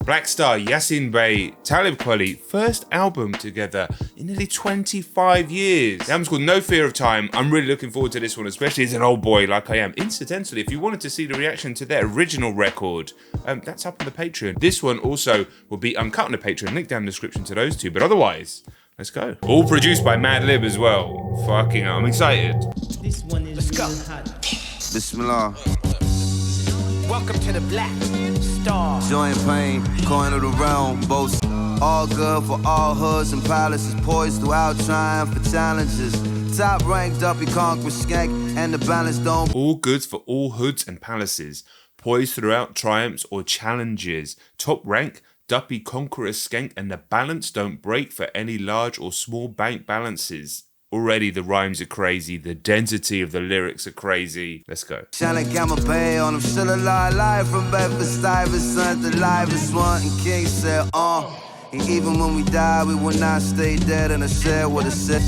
Black Star, Yasiin Bey, Talib Kweli, first album together in nearly 25 years. The album's called No Fear of Time. I'm really looking forward to this one, especially as an old boy like I am. Incidentally, if you wanted to see the reaction to their original record, that's up on the Patreon. This one also will be uncut on the Patreon. Link down in the description to those two. But otherwise, let's go. All produced by Mad Lib as well. Fucking hell, I'm excited. This one is let's go. Hot. Bismillah. Welcome to the Black Star. Joy and pain, coin of the realm, both all good for all hoods and palaces, poised throughout triumph for challenges. Top ranked up, you conquer skank, and the balance don't. All goods for all hoods and palaces, poised throughout triumphs or challenges. Top rank, Duppy Conqueror Skank, and the balance don't break for any large or small bank balances. Already the rhymes are crazy, the density of the lyrics are crazy. Let's go. Shining Gamma Bay on him, still alive from Bedford Stuyvesant, the livest one. And King said, and even when we die, we will not stay dead. And I said what I said.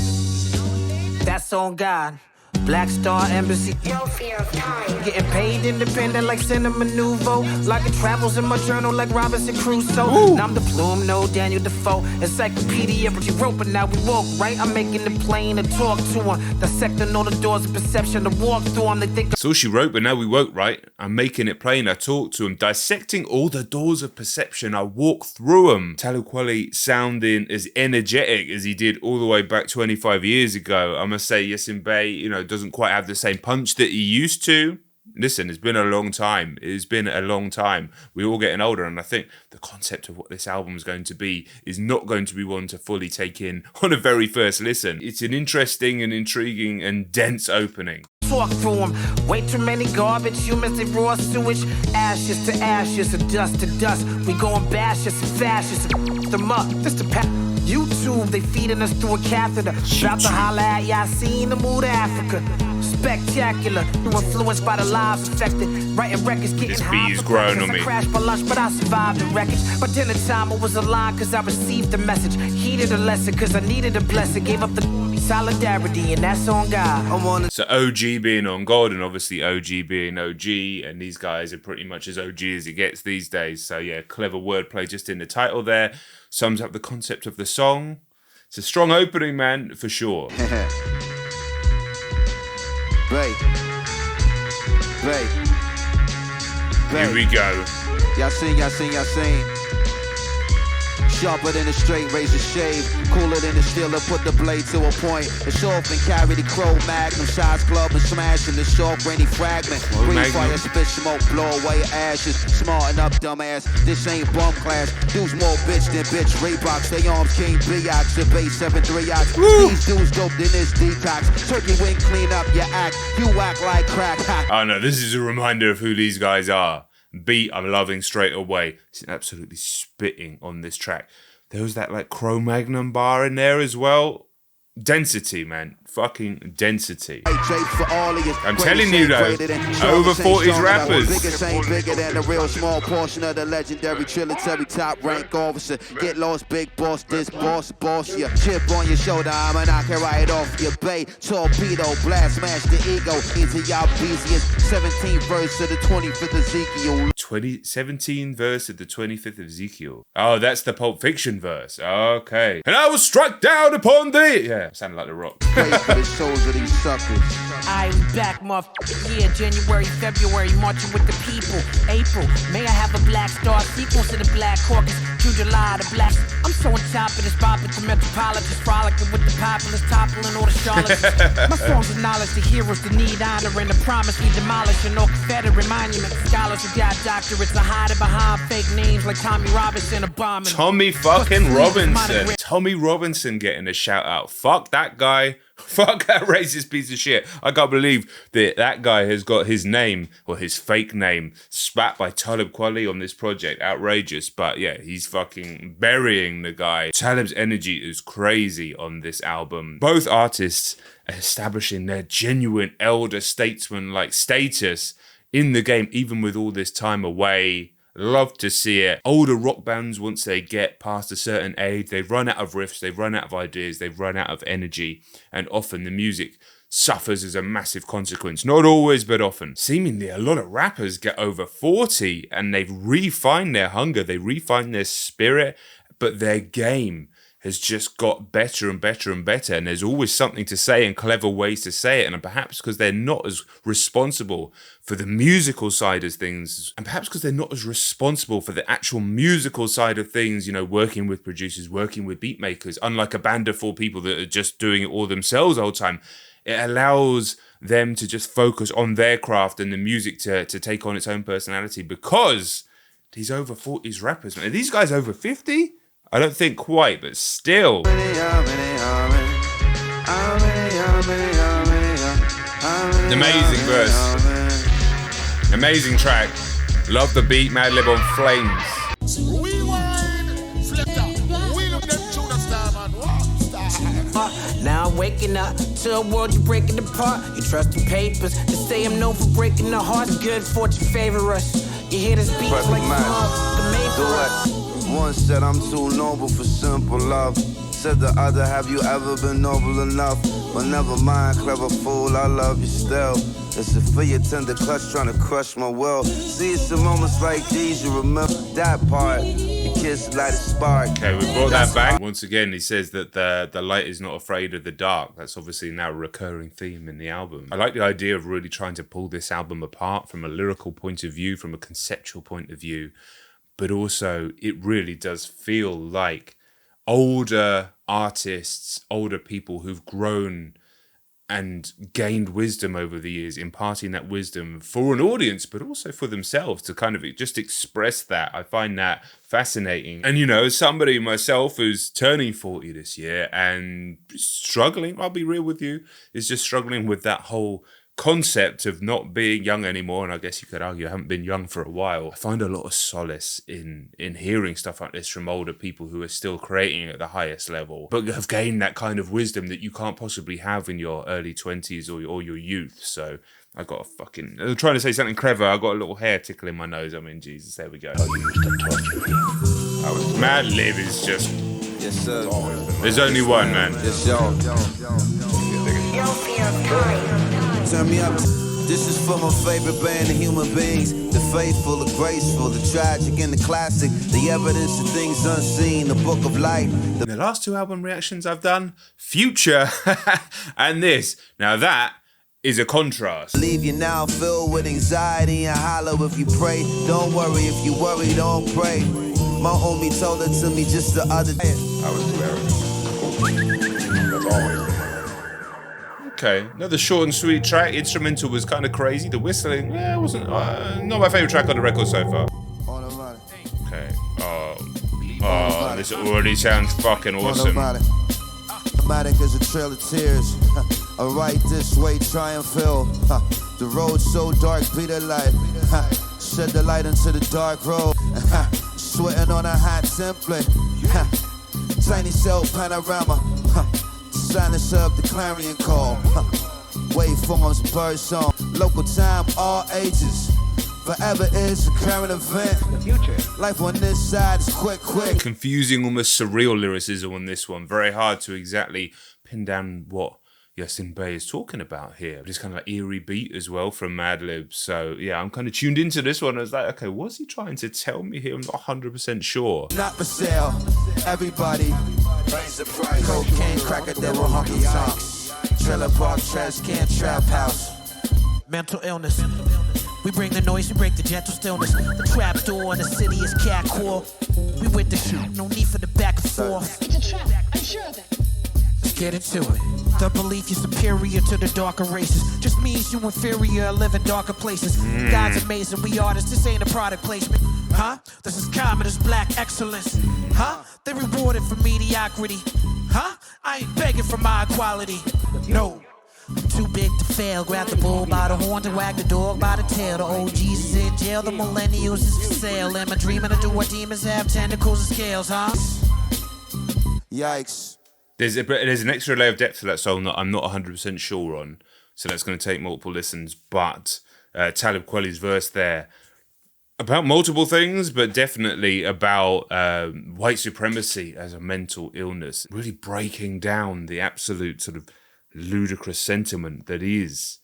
That's on God. Black Star Embassy. No fear of time. Getting paid independent like Cinema Nouveau. Like it travels in my journal like Robinson Crusoe. Ooh. Now I'm the Plume, no Daniel Defoe. Encyclopedia, but you wrote, but now we walk, right? I'm making it plain to talk to them. Dissecting all the doors of perception to walk through them. They think That's all she wrote, but now we woke, right? I'm making it plain, I talk to him. Dissecting all the doors of perception, I walk through them. Talib Kweli sounding as energetic as he did all the way back 25 years ago. I must say, Yasiin Bey, doesn't quite have the same punch that he used to. Listen, it's been a long time. It's been a long time. We're all getting older, and I think the concept of what this album is going to be is not going to be one to fully take in on a very first listen. It's an interesting and intriguing and dense opening. talk through them. Way too many garbage humans, they raw sewage. Ashes to ashes, and dust to dust. We going bashes and fascists and them up. This the path. YouTube, they feeding us through a catheter. About to holler at Yasiin, the move to Africa. Spectacular, new influenced by the lives affected. Writing records, getting This high. beat is growing on me. I crashed for lunch, but I survived the wreckage. By dinner time, I was alive cause I received the message. Heeded a lesson cause I needed a blessing. Gave up the solidarity, and that's on God. So OG being on God, and obviously OG being OG, and these guys are pretty much as OG as it gets these days. So yeah, clever wordplay just in the title there. Sums up the concept of the song. It's a strong opening, man, for sure. Right. Here we go. Yasiin. Sharper than a straight razor shave, cooler than a steeler, put the blade to a point. The sharp and carry the crow magnum, shots club and smashing the sharp rainy fragment. Green fire, spit smoke, blow away ashes. Smarten up, dumbass. This ain't bum class. Dudes more bitch than bitch. Reeboks, they arms King B-Ox, the base 7-3 ox. These dudes dope than this detox. Turkey wing, clean up your act. You act like crack. Oh no, this is a reminder of who these guys are. Beat I'm loving straight away. It's absolutely spitting on this track. There was that like Cro-Magnon bar in there as well. Density, man. Fucking density. I'm telling you though, over 40s rappers. Biggest ain't bigger than the real small portion of the legendary trilitary top rank officer. Get lost, big boss, this boss, yeah. Chip on your shoulder, I'ma knock it right off your bay. Torpedo, blast, smash the ego. Into y'all beeziest 17th verse of the 25th Ezekiel. 17 verse of the 25th of Ezekiel. Oh, that's the Pulp Fiction verse. Okay. And I was struck down upon thee. Yeah, sounded like The Rock. For the souls of these suckers. I be back, motherfucker. Yeah, January, February, marching with the people. April, may I have a Black Star sequel to the Black Caucus. June, July, the Black. I'm so on top of this bop to metropolitans, frolicking with the populace, toppling all the charlatans. My songs acknowledge the heroes that need honor and the promise we demolishing all Confederate monuments. Scholars who got doctorates are hiding behind fake names like Tommy Robinson, a bomber. Tommy fucking Robinson. Tommy Robinson getting a shout out. Fuck that guy. Fuck that racist piece of shit. I can't believe that that guy has got his name, or his fake name, spat by Talib Kweli on this project. Outrageous. But yeah, he's fucking burying the guy. Talib's energy is crazy on this album. Both artists are establishing their genuine elder statesman-like status in the game, even with all this time away. Love to see it. Older rock bands, once they get past a certain age, they run out of riffs, they run out of ideas, they run out of energy, and often the music suffers as a massive consequence. Not always, but often. Seemingly, a lot of rappers get over 40 and they've refined their hunger, they refined their spirit, but their game has just got better and better and better, and there's always something to say and clever ways to say it, and perhaps because they're not as responsible for the musical side of things, and perhaps because they're not as responsible for the actual musical side of things, you know, working with producers, working with beat makers, unlike a band of 4 people that are just doing it all themselves the whole time. It allows them to just focus on their craft and the music to take on its own personality, because these over 40s rappers, man, are these guys over 50? I don't think quite, but still. Amazing verse. Amazing track. Love the beat, Mad Lib on Flames. Now I'm waking up to a world you're breaking apart. You trust the papers to say I'm known for breaking the hearts. Good fortune favor us. You hear this beat like made for us. One said I'm too noble for simple love. Said the other, have you ever been noble enough? But never mind, clever fool, I love you still. It's a for your tender clutch trying to crush my will. See, it's the moments like these you remember that part. The kiss light a spark. Okay, we brought that back. Once again, he says that the light is not afraid of the dark. That's obviously now a recurring theme in the album. I like the idea of really trying to pull this album apart from a lyrical point of view, from a conceptual point of view. But also, it really does feel like older artists, older people who've grown and gained wisdom over the years, imparting that wisdom for an audience, but also for themselves to kind of just express that. I find that fascinating. And, you know, as somebody myself who's turning 40 this year and struggling, I'll be real with you, is just struggling with that whole concept of not being young anymore, and I guess you could argue I haven't been young for a while. I find a lot of solace in hearing stuff like this from older people who are still creating at the highest level, but have gained that kind of wisdom that you can't possibly have in your early 20s or your youth. So I got I'm trying to say something clever. I got a little hair tickling my nose. I mean, Jesus, there we go. Mad Lib is just... Yes, sir. There's only one, man. Yes, y'all. Turn me up. This is for my favorite band of human beings. The faithful, the graceful, the tragic, and the classic. The evidence of things unseen, the book of light. The last 2 album reactions I've done, Future and this. Now that is a contrast. Leave you now filled with anxiety and hollow if you pray. Don't worry if you worry, don't pray. My homie told it to me just the other day. I was very. That's always. Okay, another short and sweet track. Instrumental was kind of crazy. The whistling, wasn't not my favorite track on the record so far. Okay. Oh, this already sounds fucking awesome. Automatic as a trail of tears. A right this way, try and fill. The road so dark, be the light. Shed the light into the dark road. Sweating on a hot template. Tiny cell panorama. Silence up the clarion call. Waveforms, bird song. Local time, all ages. Forever is a current event. The future. Life on this side is quick. Confusing, almost surreal lyricism on this one. Very hard to exactly pin down what Yasiin Bey is talking about here. But it's kind of like eerie beat as well from Mad Lib. So yeah, I'm kind of tuned into this one. I was like, okay, what's he trying to tell me here? I'm not 100% sure. Not for sale. Everybody. Raise the price. Cocaine, cracker, devil, honky tonk. Trailer park, trash can, trap house. Mental illness. We bring the noise, we break the gentle stillness. The trap door in the city is cat core. We with the shoot, no need for the back and forth. It's a trap, I'm sure of it. Let's get into it. The belief you're superior to the darker races just means you inferior, live in darker places. God's amazing, we artists, this ain't a product placement. Huh? This is common as black excellence. Huh? They rewarded for mediocrity. Huh? I ain't begging for my equality. No. I'm too big to fail. Grab the bull by the horn to wag the dog by the tail. The OGs is in jail, the millennials is for sale. Am I dreaming of do what demons have tentacles and scales, huh? Yikes. There's an extra layer of depth to that song that I'm not 100% sure on. So that's going to take multiple listens. But Talib Kweli's verse there, about multiple things, but definitely about white supremacy as a mental illness. Really breaking down the absolute sort of ludicrous sentiment that is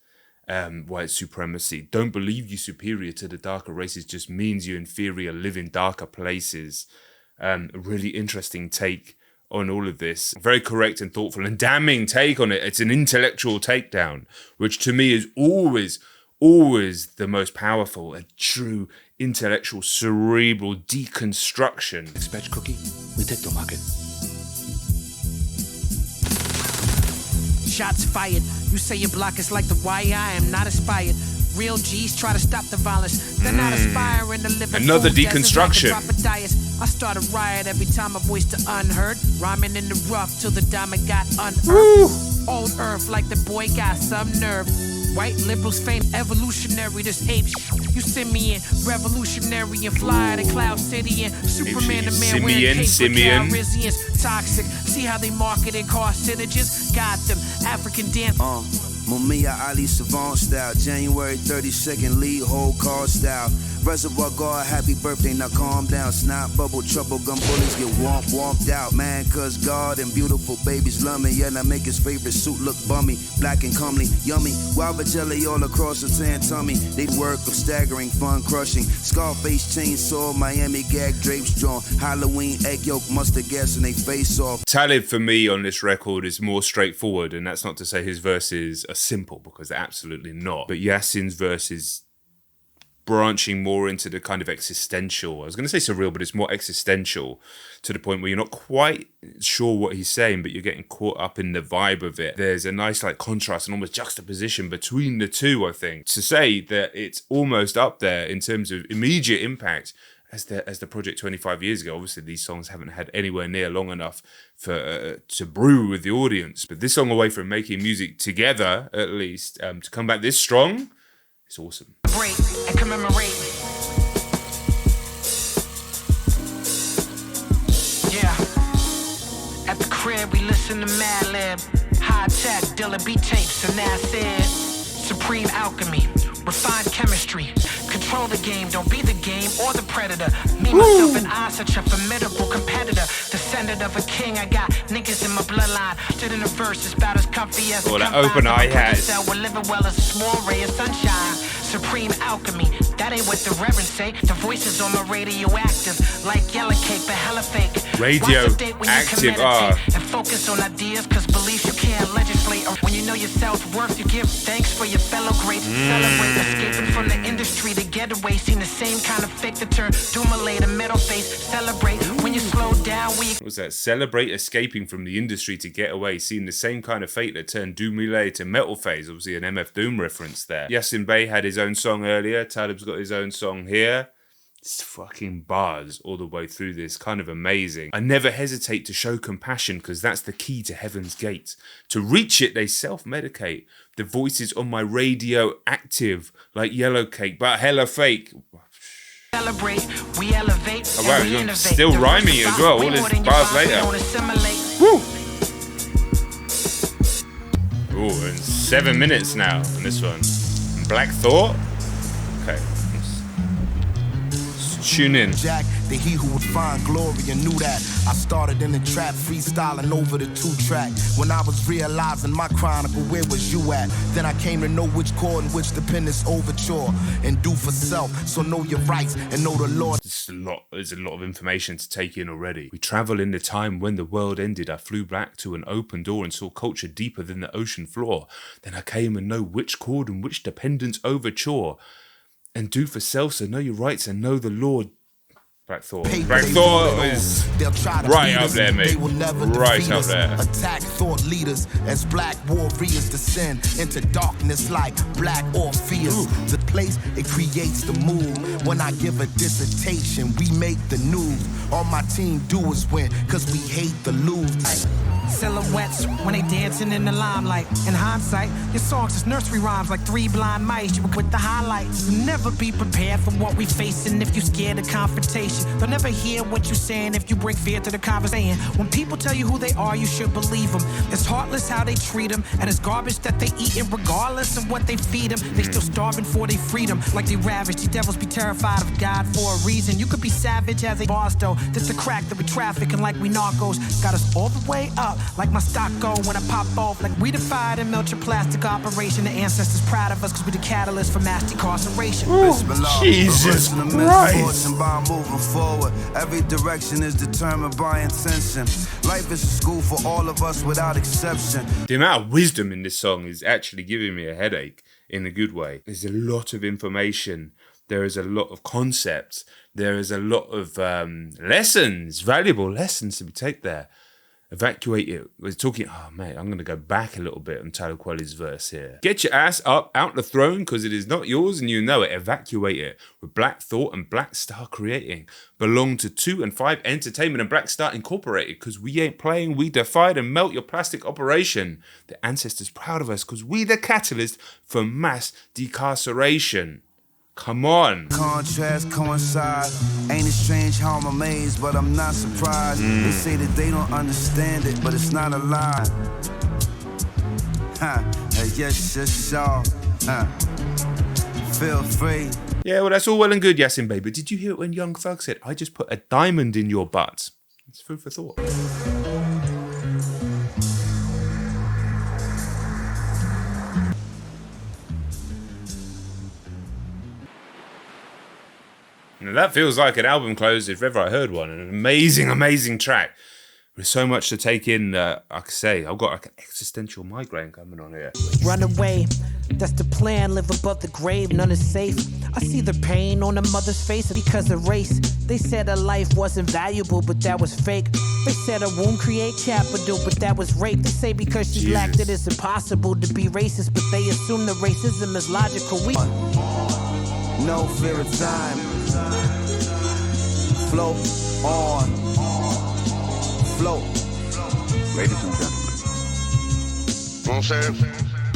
white supremacy. Don't believe you superior to the darker races just means you inferior, live in darker places. A really interesting take on all of this. Very correct and thoughtful and damning take on it. It's an intellectual takedown, which to me is always the most powerful. A true intellectual, cerebral deconstruction. Dispatch cookie, we take the market. Shots fired. You say your block is like the wire. I am not inspired. Real G's try to stop the violence. They're not aspiring to live in another deconstruction. I start a riot every time I voice the unheard. Rhyming in the rough till the diamond got unearthed. Old earth like the boy got some nerve. White liberals faint evolutionary. This ape you simian, revolutionary and fly to Cloud City and Superman the man wearing capes with Calrissians. Toxic. See how they marketed carcinogens. Got them African dance. Mumia Ali Savant style, January 32nd, lead whole car style. Reservoir guard, happy birthday, now calm down. Snot bubble, trouble, gun bullies get womped out. Man, cause God and beautiful babies love me. Yeah, I make his favorite suit look bummy. Black and comely, yummy. Guava jelly all across the tan tummy. They work of staggering, fun crushing. Scarface chainsaw, Miami gag drapes drawn. Halloween egg yolk, mustard gas and they face off. Talib for me on this record is more straightforward, and that's not to say his verses are simple, because they're absolutely not. But Yasiin's verse is branching more into the kind of existential. I was going to say surreal, but it's more existential, to the point where you're not quite sure what he's saying, but you're getting caught up in the vibe of it. There's a nice like contrast and almost juxtaposition between the two, I think. To say that it's almost up there in terms of immediate impact as the project 25 years ago. Obviously, these songs haven't had anywhere near long enough for to brew with the audience. But this song, away from making music together, at least, to come back this strong, it's awesome. Break and commemorate. Yeah. At the crib, we listen to Mad Lib. High tech, Dilla beat tapes, and that's it. Supreme alchemy, refined chemistry. Control the game, don't be the game or the predator. Me, myself, and I, such a formidable competitor. Descendant of a king, I got niggas in my bloodline. Stood in the verses, about as comfy as that open eye has. We're living well as a small ray of sunshine. Supreme alchemy, that ain't what the reverends say. The voices on my radio active, like yellow cake, but hella fake. Radio active, and focus on ideas, cause beliefs you can't legislate. Or when you know your self-worth, you give thanks for your fellow greats. Celebrate escaping from the industry to get away. Seen the same kind of fake that turn doom-a-lay to metal face. Celebrate when you slow down. What was that? Celebrate escaping from the industry to get away. Seeing the same kind of fate that turned doom-a-lay to metal phase. Obviously an MF Doom reference there. Yasiin Bey had his own song earlier. Talib's got his own song here. It's fucking bars all the way through this. Kind of amazing. I never hesitate to show compassion, because that's the key to heaven's gate. To reach it, they self-medicate. The voices on my radio active, like yellow cake, but hella fake. Celebrate, we elevate, oh wow, you're still rhyming as well. All his bars later. Woo! Ooh, and 7 minutes now on this one. Black Thought. Okay. Tune in. Jack, the he who would find glory, and knew that. I started in the trap, freestyling over the 2-track. When I was realizing my chronicle, where was you at? Then I came to know which chord and which dependence overture. And do for self, so know your rights and know the Lord. There's a lot of information to take in already. We travel in the time when the world ended. I flew back to an open door and saw culture deeper than the ocean floor. Then I came and know which chord and which dependence overture. And do for self, so know your rights and know the Lord. Black Thought. Black Thought is right up there, mate. Right up there. Attack thought leaders as black warriors descend into darkness like black Orpheus. The place, it creates the mood. When I give a dissertation, we make the news. All my team do is win, cause we hate the lose. Silhouettes when they dancing in the limelight. In hindsight, your songs is nursery rhymes like 3 blind mice. You with the highlights. Never be prepared for what we facing if you scared of confrontation. They'll never hear what you're saying if you bring fear to the conversation. When people tell you who they are, you should believe them. It's heartless how they treat them, and it's garbage that they eat, regardless of what they feed them. They still starving for their need freedom like they ravage. These devils be terrified of God for a reason. You could be savage as a boss though. This the crack that we trafficking like we narcos. Got us all the way up like my stock go when I pop off. Like we defied and melt your plastic operation. The ancestors proud of us cause we the catalyst for mass decarceration. Jesus Christ. By moving forward, every direction is determined by intention. Life is a school for all of us without exception. The amount of wisdom in this song is actually giving me a headache in a good way. There's a lot of information. There is a lot of concepts. There is a lot of lessons, valuable lessons to be taken there. Evacuate it. We're talking, oh mate, I'm going to go back a little bit on Talib Kweli's verse here. Get your ass up out the throne because it is not yours and you know it. Evacuate it. With Black Thought and Black Star creating. Belong to 2 and 5 Entertainment and Black Star Incorporated because we ain't playing. We defied and melt your plastic operation. The ancestors proud of us because we the catalyst for mass decarceration. Come on. Contrast coincide. Ain't it strange how I'm amazed, but I'm not surprised. They say that they don't understand it, but it's not a lie. Yes, y'all. Feel free. Yeah, well, that's all well and good, Yasiin, baby. But did you hear it when Young Thug said, I just put a diamond in your butt? It's food for thought. Now that feels like an album close if ever I heard one. An amazing, amazing track. There's so much to take in. I could say I've got like an existential migraine coming on here. Run away, that's the plan. Live above the grave, none is safe. I see the pain on a mother's face because of race. They said her life wasn't valuable, but that was fake. They said a womb create capital, but that was rape. They say because she's black that it's impossible to be racist, but they assume that racism is logical. We no fear of time. Float on. Float. Ladies and gentlemen. You know what I'm saying?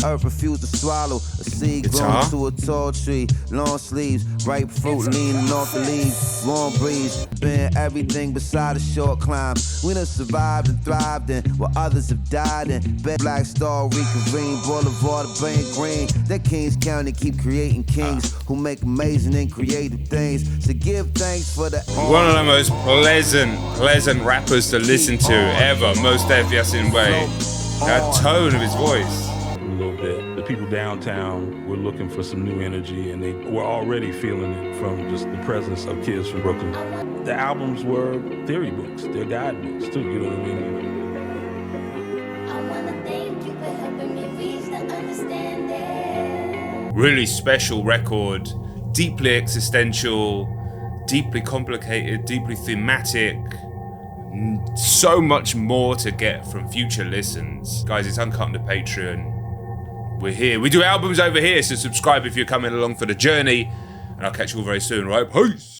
Earth refused to swallow. A seed Guitar. grown to a tall tree. Long sleeves, ripe fruit leaning off the leaves. Warm breeze, been everything beside a short climb. We done survived and thrived in while others have died in. Black Star, reconvene, Boulevard, Brain Green. That Kings County keep creating kings who make amazing and creative things. So give thanks for the One of the most pleasant rappers to listen to ever. Most Def Yasiin way. That tone of his voice. A little bit. The people downtown were looking for some new energy, and they were already feeling it from just the presence of kids from Brooklyn. The albums were theory books, they're guidebooks too, you know what I mean? I wanna thank you for helping me reach the understanding. Really special record, deeply existential, deeply complicated, deeply thematic. So much more to get from future listens. Guys, it's Uncut on the Patreon. We're here. We do albums over here, so subscribe if you're coming along for the journey. And I'll catch you all very soon, right? Peace!